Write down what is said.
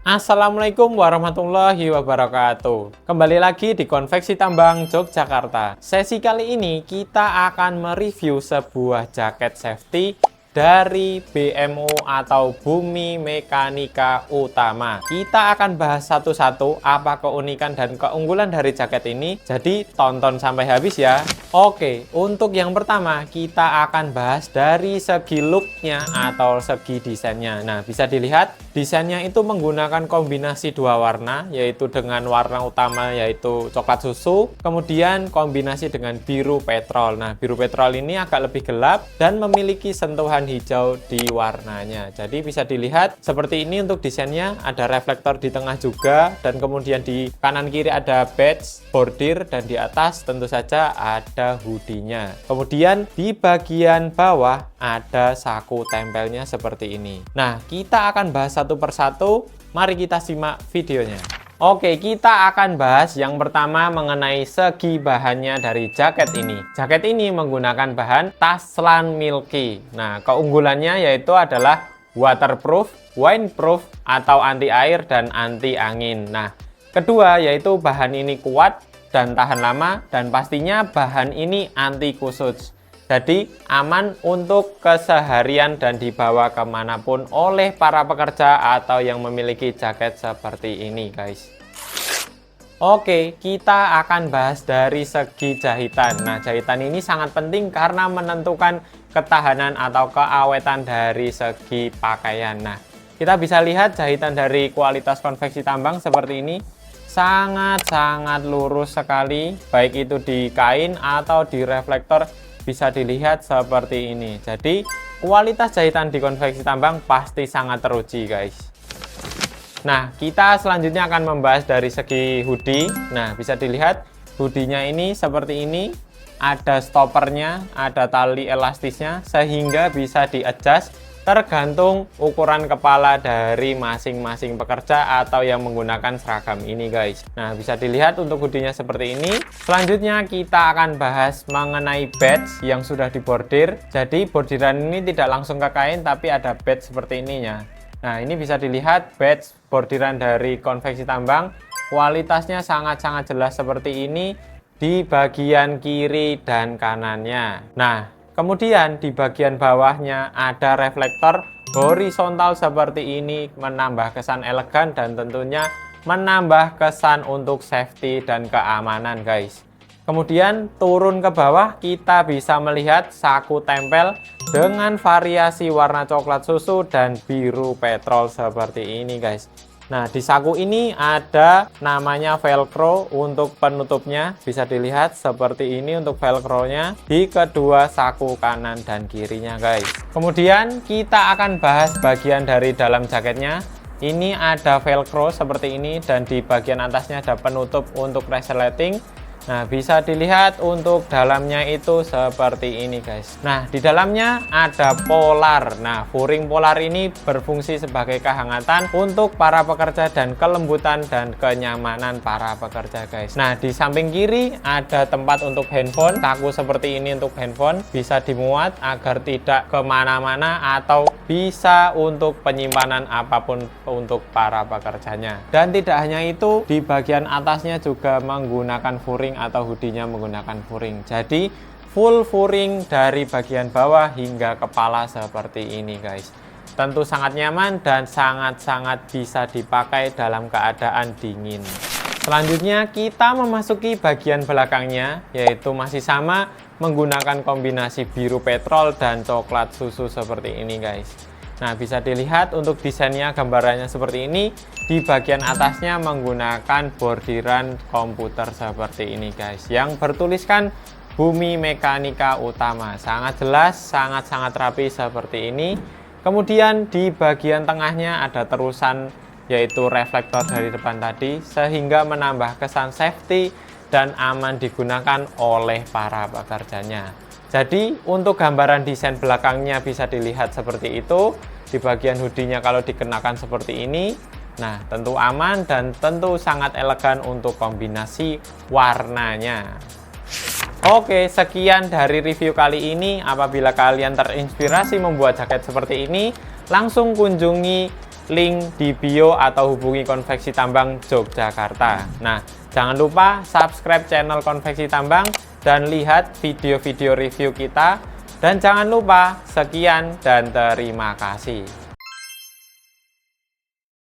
Assalamualaikum warahmatullahi wabarakatuh. Kembali lagi di Konveksi Tambang Yogyakarta. Sesi kali ini kita akan mereview sebuah jaket safety dari BMU atau Bumi Mekanika Utama. Kita akan bahas satu-satu apa keunikan dan keunggulan dari jaket ini. Jadi tonton sampai habis ya. Oke, untuk yang pertama kita akan bahas dari segi looknya atau segi desainnya. Nah, bisa dilihat desainnya itu menggunakan kombinasi dua warna, yaitu dengan warna utama yaitu coklat susu, kemudian kombinasi dengan biru petrol. Nah, biru petrol ini agak lebih gelap dan memiliki sentuhan hijau di warnanya. Jadi bisa dilihat seperti ini untuk desainnya, ada reflektor di tengah juga, dan kemudian di kanan kiri ada badge, bordir, dan di atas tentu saja ada hoodie-nya. Kemudian di bagian bawah ada saku tempelnya seperti ini. Nah, kita akan bahas satu persatu. Mari kita simak videonya. Oke, kita akan bahas yang pertama mengenai segi bahannya dari jaket ini. Jaket ini menggunakan bahan Taslan Milky. Nah, keunggulannya yaitu adalah waterproof, windproof, atau anti air dan anti angin. Nah, kedua yaitu bahan ini kuat dan tahan lama, dan pastinya bahan ini anti kusut. Jadi aman untuk keseharian dan dibawa kemanapun oleh para pekerja atau yang memiliki jaket seperti ini, guys. Oke, kita akan bahas dari segi jahitan. Nah, jahitan ini sangat penting karena menentukan ketahanan atau keawetan dari segi pakaian. Nah, kita bisa lihat jahitan dari kualitas konveksi tambang seperti ini. Sangat-sangat lurus sekali, baik itu di kain atau di reflektor. Bisa dilihat seperti ini. Jadi kualitas jahitan di konveksi tambang pasti sangat teruji, guys. Nah, kita selanjutnya akan membahas dari segi hoodie. Nah, bisa dilihat hoodie-nya ini seperti ini. Ada stoppernya, ada tali elastisnya, sehingga bisa di-adjust tergantung ukuran kepala dari masing-masing pekerja atau yang menggunakan seragam ini, guys. Nah, bisa dilihat untuk hoodie-nya seperti ini. Selanjutnya kita akan bahas mengenai badge yang sudah dibordir. Jadi bordiran ini tidak langsung ke kain, tapi ada badge seperti ininya. Nah, ini bisa dilihat badge bordiran dari konveksi tambang. Kualitasnya sangat-sangat jelas seperti ini di bagian kiri dan kanannya. Nah, kemudian di bagian bawahnya ada reflektor horizontal seperti ini, menambah kesan elegan dan tentunya menambah kesan untuk safety dan keamanan, guys. Kemudian turun ke bawah kita bisa melihat saku tempel dengan variasi warna coklat susu dan biru petrol seperti ini, guys. Nah, di saku ini ada namanya velcro untuk penutupnya. Bisa dilihat seperti ini untuk velcro-nya di kedua saku kanan dan kirinya, guys. Kemudian kita akan bahas bagian dari dalam jaketnya. Ini ada velcro seperti ini dan di bagian atasnya ada penutup untuk resleting. Nah, bisa dilihat untuk dalamnya itu seperti ini, guys. Nah, di dalamnya ada polar. Nah, furing polar ini berfungsi sebagai kehangatan untuk para pekerja dan kelembutan dan kenyamanan para pekerja, guys. Nah, di samping kiri ada tempat untuk handphone. Saku seperti ini untuk handphone bisa dimuat agar tidak kemana-mana atau bisa untuk penyimpanan apapun untuk para pekerjanya. Dan tidak hanya itu, di bagian atasnya juga menggunakan furing atau hoodie-nya menggunakan furing. Jadi full furing dari bagian bawah hingga kepala seperti ini, guys. Tentu sangat nyaman dan sangat-sangat bisa dipakai dalam keadaan dingin. Selanjutnya kita memasuki bagian belakangnya, yaitu masih sama menggunakan kombinasi biru petrol dan coklat susu seperti ini, guys. Nah, bisa dilihat untuk desainnya, gambarannya seperti ini. Di bagian atasnya menggunakan bordiran komputer seperti ini, guys, yang bertuliskan Bumi Mekanika Utama. Sangat jelas, sangat-sangat rapi seperti ini. Kemudian di bagian tengahnya ada terusan yaitu reflektor dari depan tadi, sehingga menambah kesan safety dan aman digunakan oleh para pekerjanya. Jadi untuk gambaran desain belakangnya bisa dilihat seperti itu. Di bagian hoodie-nya kalau dikenakan seperti ini. Nah, tentu aman dan tentu sangat elegan untuk kombinasi warnanya. Oke, sekian dari review kali ini. Apabila kalian terinspirasi membuat jaket seperti ini, langsung kunjungi link di bio atau hubungi Konveksi Tambang Yogyakarta. Nah, jangan lupa subscribe channel Konveksi Tambang dan lihat video-video review kita. Dan jangan lupa, sekian dan terima kasih.